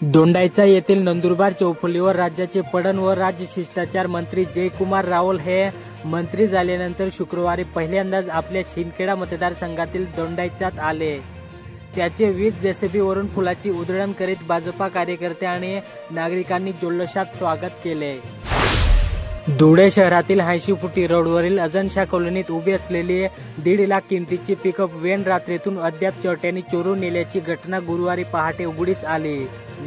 दोंडाईचा येथील नंदुरबार चौफुलीवर राज्याचे पणन व राज्य शिष्टाचार मंत्री जयकुमार रावल हे मंत्री झाल्यानंतर शुक्रवारी पहिल्यांदाच आपल्या शिंदखेडा मतदारसंघातील दोंडाईच्यात आले। त्याचे 20 जेसीबी वरून फुलाची उधळण करीत भाजपा कार्यकर्ते आणि नागरिकांनी जल्लोषात स्वागत केले। धुळे शहरातील 80 फुटी रोडवरील अजनशाह कॉलनीत उभी असलेली 1.5 लाख किमतीची पिकअप व्हॅन रात्रीतून अद्याप चोरट्यांनी चोरून नेल्याची घटना गुरुवारी पहाटे उघडीस आली।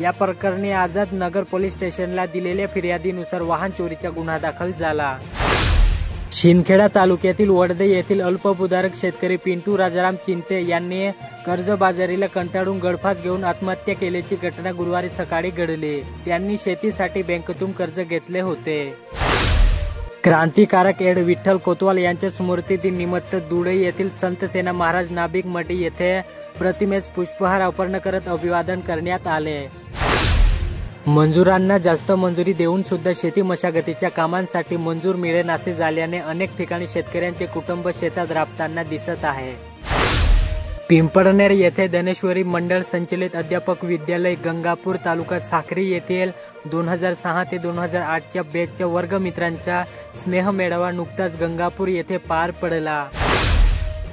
या प्रकरणी आझाद नगर पोलीस स्टेशनला दिलेल्या फिर्यादीनुसार वाहन चोरीचा गुन्हा दाखल झाला। शिंदखेडा तालुक्यातील वडदे येथील अल्पभूधारक शेतकरी पिंटू राजाराम चिंते यांनी कर्जबाजारीला कंटाळून गळफास घेऊन आत्महत्या केल्याची घटना गुरुवारी सकाळी घडली। त्यांनी शेतीसाठी बँकेतून कर्ज घेतले होते। क्रांतिकारक एड विठ्ठल कोतवाल यांच्या स्मृतिदिनानिमित्त धुळे येथील संत सेना महाराज नाभिक मठी येथे प्रतिमेस पुष्पहार अर्पण करत अभिवादन करण्यात आले। मजुरांना जास्त मंजुरी देऊन सुद्धा शेती मशागतीच्या कामांसाठी मंजूर मिळेनासे झाल्याने अनेक ठिकाणी शेतकऱ्यांचे कुटुंब शेतात राबताना दिसत आहे। पिंपळनेर येथे धनेश्वरी मंडळ संचलित अध्यापक विद्यालय गंगापूर तालुका साखरी येथील 2006 ते 2008च्या बॅचच्या वर्गमित्रांचा स्नेह मेळावा नुकताच गंगापूर येथे पार पडला।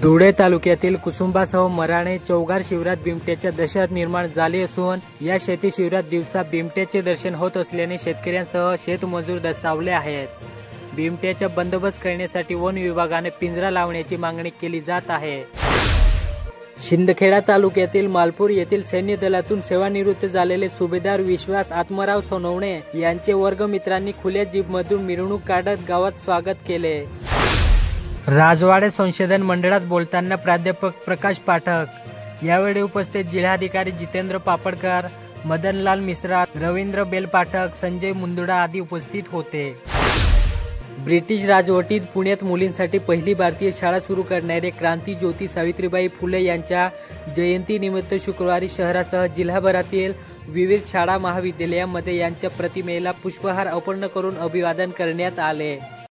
धुळे तालुक्यातील कुसुंबासह मराणे चौगार शिवारात बिबट्याच्या दहशत निर्माण झाली असून या शेती शिवारात दिवसा बिबट्याचे दर्शन होत असल्याने शेतकऱ्यांसह शेतमजूर दस्तावले आहेत। बिबट्याचा बंदोबस्त करण्यासाठी वन विभागाने पिंजरा लावण्याची मागणी केली जात आहे। शिंदखेडा तालुक्यातील मालपूर येथील सैन्य दलातून सेवानिवृत्त झालेले सुभेदार विश्वास आत्माराव सोनवणे यांचे वर्गमित्रांनी खुल्या जीपमधून मिरवणूक काढत गावात स्वागत केले। राजवाडे संशोधन मंडळात बोलताना प्राध्यापक प्रकाश पाठक, यावेळी उपस्थित जिल्हाधिकारी जितेंद्र पापडकर, मदनलाल मिश्रा, रवींद्र बेलपाठक, संजय मुंदडा आदी उपस्थित होते। ब्रिटिश राजवटीत पुण्यात मुलींसाठी पहिली भारतीय शाळा सुरू करणारे क्रांती ज्योती सावित्रीबाई फुले यांच्या जयंतीनिमित्त शुक्रवारी शहरासह जिल्हाभरातील विविध शाळा महाविद्यालयांमध्ये यांच्या प्रतिमेला पुष्पहार अर्पण करून अभिवादन करण्यात आले।